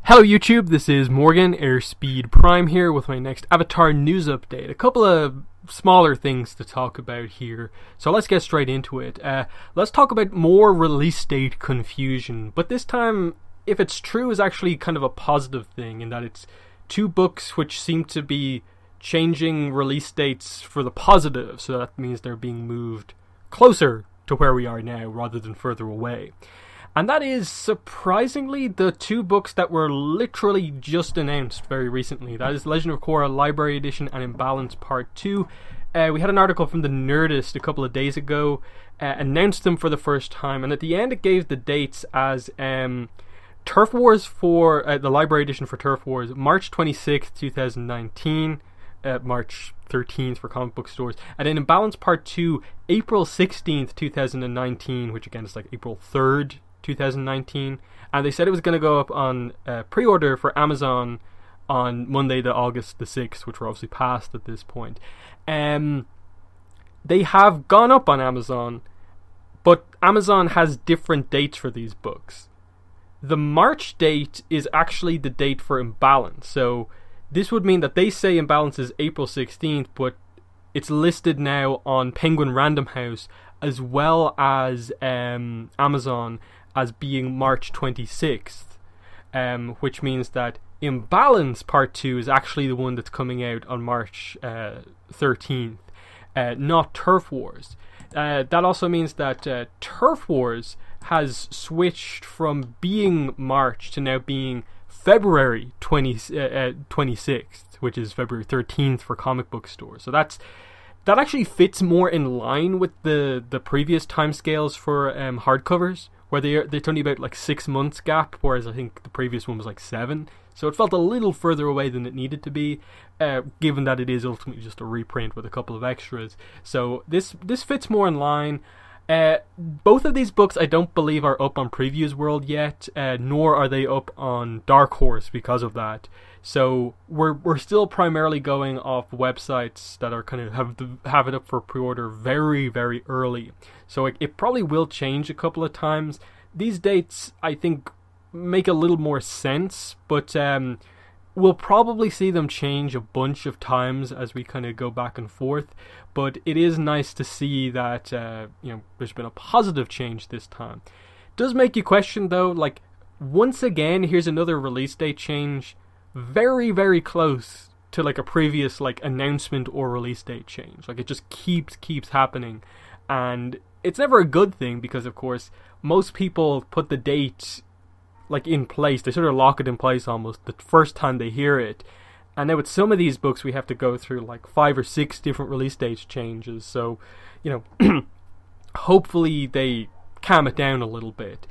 Hello YouTube, this is Morgan, Airspeed Prime here with my next Avatar news update. A couple of smaller things to talk about here, so let's get straight into it. Let's talk about more release date confusion, but this time, if it's true, is actually kind of a positive thing in that it's two books which seem to be changing release dates for the positive, so that means they're being moved closer to where we are now rather than further away. And that is, surprisingly, the two books that were literally just announced very recently. That is Legend of Korra Library Edition and Imbalance Part 2. We had an article from the Nerdist a couple of days ago, announced them for the first time, and at the end it gave the dates as Turf Wars for, the Library Edition for Turf Wars, March 26th, 2019, March 13th for comic book stores, and then Imbalance Part 2, April 16th, 2019, which again is like April 3rd, 2019, and they said it was going to go up on pre-order for Amazon on Monday, August the 6th, which we're obviously past at this point. They have gone up on Amazon, but Amazon has different dates for these books. The March date is actually the date for Imbalance, so this would mean that they say Imbalance is April 16th, but it's listed now on Penguin Random House as well as Amazon as being March 26th, which means that Imbalance Part 2 is actually the one that's coming out on March 13th, not Turf Wars. That also means that Turf Wars has switched from being March to now being February 26th, which is February 13th for comic book stores. So that actually fits more in line with the previous timescales for hardcovers, where they're only about like 6 months gap, whereas I think the previous one was like 7. So it felt a little further away than it needed to be, given that it is ultimately just a reprint with a couple of extras. So this fits more in line. Both of these books I don't believe are up on Previews World yet, nor are they up on Dark Horse because of that. So we're still primarily going off websites that are kind of have it up for pre-order very, very early. So it probably will change a couple of times. These dates I think make a little more sense, but we'll probably see them change a bunch of times as we kind of go back and forth. But it is nice to see that there's been a positive change this time. It does make you question though, like, once again, here's another release date change, very, very close to like a previous like announcement or release date change. Like, it just keeps happening, and it's never a good thing because of course most people put the date like in place. They sort of lock it in place almost the first time they hear it. And now with some of these books we have to go through like 5 or 6 different release dates changes. So, hopefully they calm it down a little bit.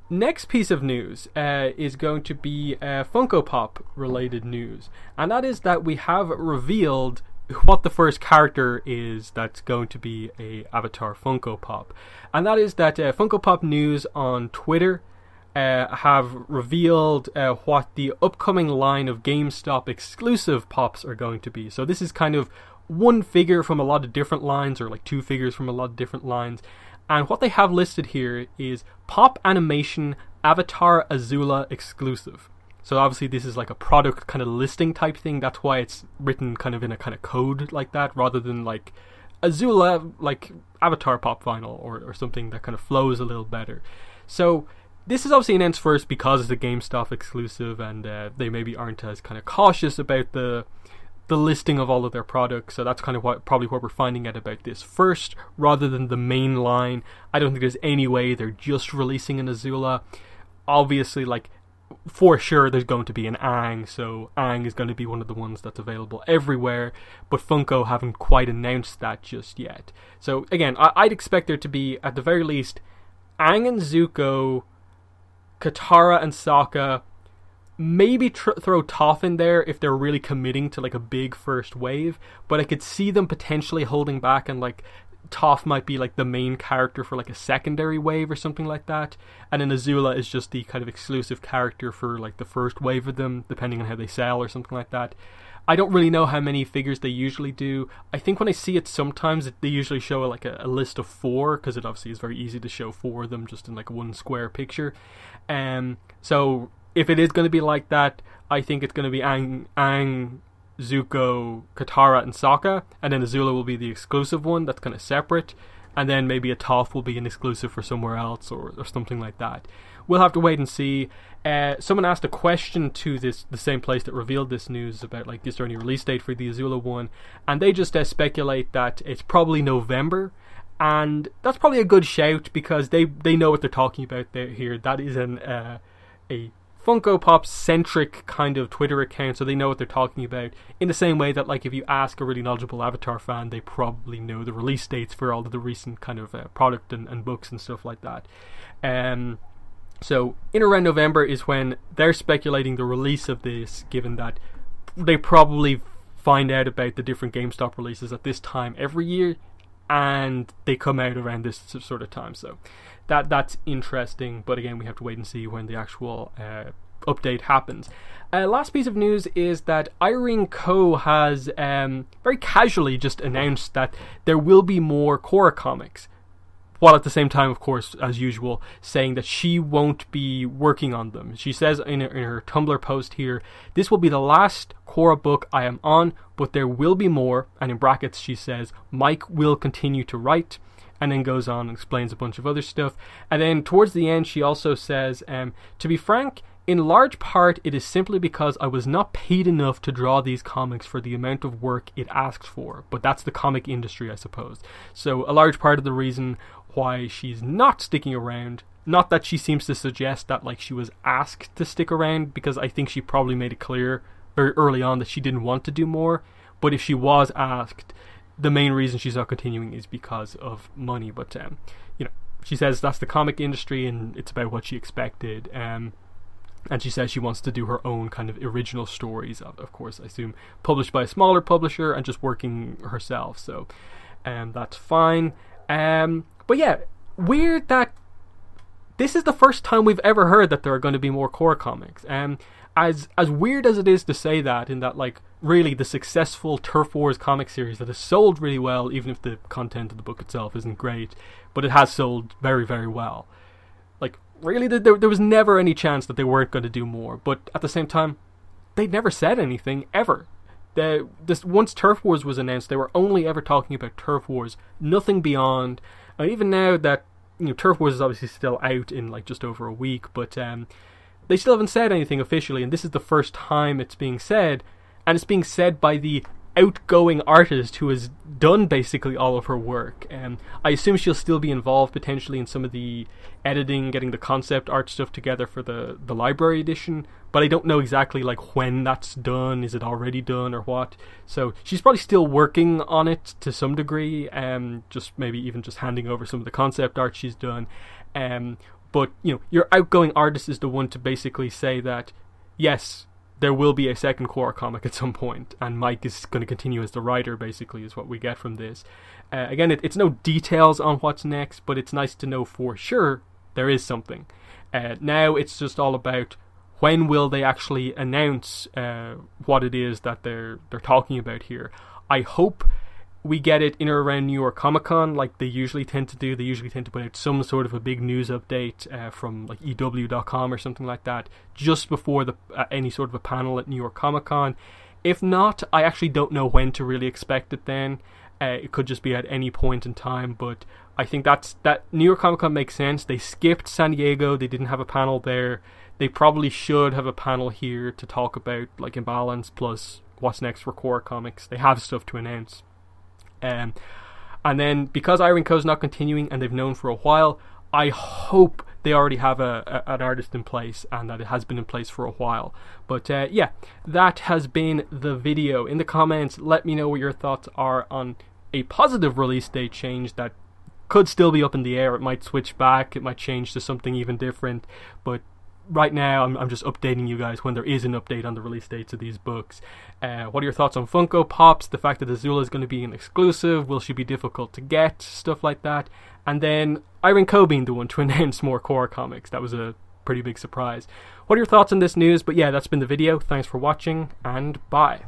Next piece of news is going to be Funko Pop related news. And that is that we have revealed what the first character is that's going to be a Avatar Funko Pop. And that is that Funko Pop News on Twitter have revealed what the upcoming line of GameStop exclusive pops are going to be. So this is kind of one figure from a lot of different lines, or like 2 figures from a lot of different lines. And what they have listed here is Pop Animation Avatar Azula exclusive. So obviously this is like a product kind of listing type thing. That's why it's written kind of in a kind of code like that, rather than like Azula, like Avatar Pop Vinyl or something that kind of flows a little better. So this is obviously announced first because it's a GameStop exclusive, and they maybe aren't as kind of cautious about the listing of all of their products. So that's kind of probably what we're finding out about this first, rather than the main line. I don't think there's any way they're just releasing an Azula. Obviously, like, for sure there's going to be an Aang, so Aang is going to be one of the ones that's available everywhere, but Funko haven't quite announced that just yet. So again, I'd expect there to be, at the very least, Aang and Zuko, Katara and Sokka, maybe throw Toph in there if they're really committing to like a big first wave, but I could see them potentially holding back, and like Toph might be like the main character for like a secondary wave or something like that, and then Azula is just the kind of exclusive character for like the first wave of them, depending on how they sell or something like that. I don't really know how many figures they usually do. I think when I see it sometimes they usually show like a list of 4, because it obviously is very easy to show 4 of them just in like one square picture. So if it is going to be like that, I think it's going to be Aang, Zuko, Katara, and Sokka, and then Azula will be the exclusive one that's kind of separate, and then maybe a Toph will be an exclusive for somewhere else or something like that. We'll have to wait and see. Someone asked a question to the same place that revealed this news about, like, is there any release date for the Azula one, and they just speculate that it's probably November, and that's probably a good shout because they know what they're talking about here. That is a Funko Pop centric kind of Twitter account, so they know what they're talking about, in the same way that, like, if you ask a really knowledgeable Avatar fan, they probably know the release dates for all of the recent kind of product and books and stuff like that. So in around November is when they're speculating the release of this, given that they probably find out about the different GameStop releases at this time every year, and they come out around this sort of time. So that's interesting, but again, we have to wait and see when the actual update happens. Last piece of news is that Irene Co has very casually just announced that there will be more Korra comics, while at the same time, of course, as usual, saying that she won't be working on them. She says in her Tumblr post here, "This will be the last Korra book I am on, but there will be more," and in brackets she says, "Mike will continue to write," and then goes on and explains a bunch of other stuff. And then towards the end she also says, "To be frank, in large part it is simply because I was not paid enough to draw these comics for the amount of work it asks for," but that's the comic industry, I suppose. So a large part of the reason why she's not sticking around, not that she seems to suggest that, like, she was asked to stick around, because I think she probably made it clear very early on that she didn't want to do more, but if she was asked, the main reason she's not continuing is because of money. But she says that's the comic industry and it's about what she expected, and she says she wants to do her own kind of original stories, of course, I assume published by a smaller publisher and just working herself. So that's fine. But yeah, weird that this is the first time we've ever heard that there are going to be more Korra comics. As weird as it is to say that, in that, like, really the successful Turf Wars comic series that has sold really well, even if the content of the book itself isn't great, but it has sold very, very well. Like, really, there was never any chance that they weren't going to do more, but at the same time, they never said anything, ever. Once Turf Wars was announced, they were only ever talking about Turf Wars, nothing beyond. And even now that, Turf Wars is obviously still out in, like, just over a week, but they still haven't said anything officially, and this is the first time it's being said, and it's being said by the outgoing artist who has done basically all of her work. I assume she'll still be involved potentially in some of the editing, getting the concept art stuff together for the library edition, but I don't know exactly, like, when that's done. Is it already done or what? So she's probably still working on it to some degree, just maybe even just handing over some of the concept art she's done. But your outgoing artist is the one to basically say that yes, there will be a second Korra comic at some point, and Mike is going to continue as the writer, basically, is what we get from this. Again, it's no details on what's next, but it's nice to know for sure there is something. Now it's just all about when will they actually announce what it is that they're talking about here. I hope we get it in or around New York Comic Con, like they usually tend to do. They usually tend to put out some sort of a big news update from, like, EW.com or something like that just before any sort of a panel at New York Comic Con. If not, I actually don't know when to really expect it then. It could just be at any point in time, but I think that New York Comic Con makes sense. They skipped San Diego. They didn't have a panel there. They probably should have a panel here to talk about, like, Imbalance plus what's next for Korra comics. They have stuff to announce. And then because Irene Co's not continuing and they've known for a while, I hope they already have an artist in place and that it has been in place for a while. But yeah, that has been the video. In the comments, let me know what your thoughts are on a positive release date change that could still be up in the air. It might switch back, it might change to something even different, but right now I'm just updating you guys when there is an update on the release dates of these books. What are your thoughts on Funko Pops? The fact that Azula is going to be an exclusive, will she be difficult to get? Stuff like that. And then Irene Co being the one to announce more Korra comics. That was a pretty big surprise. What are your thoughts on this news? But yeah, that's been the video. Thanks for watching, and bye.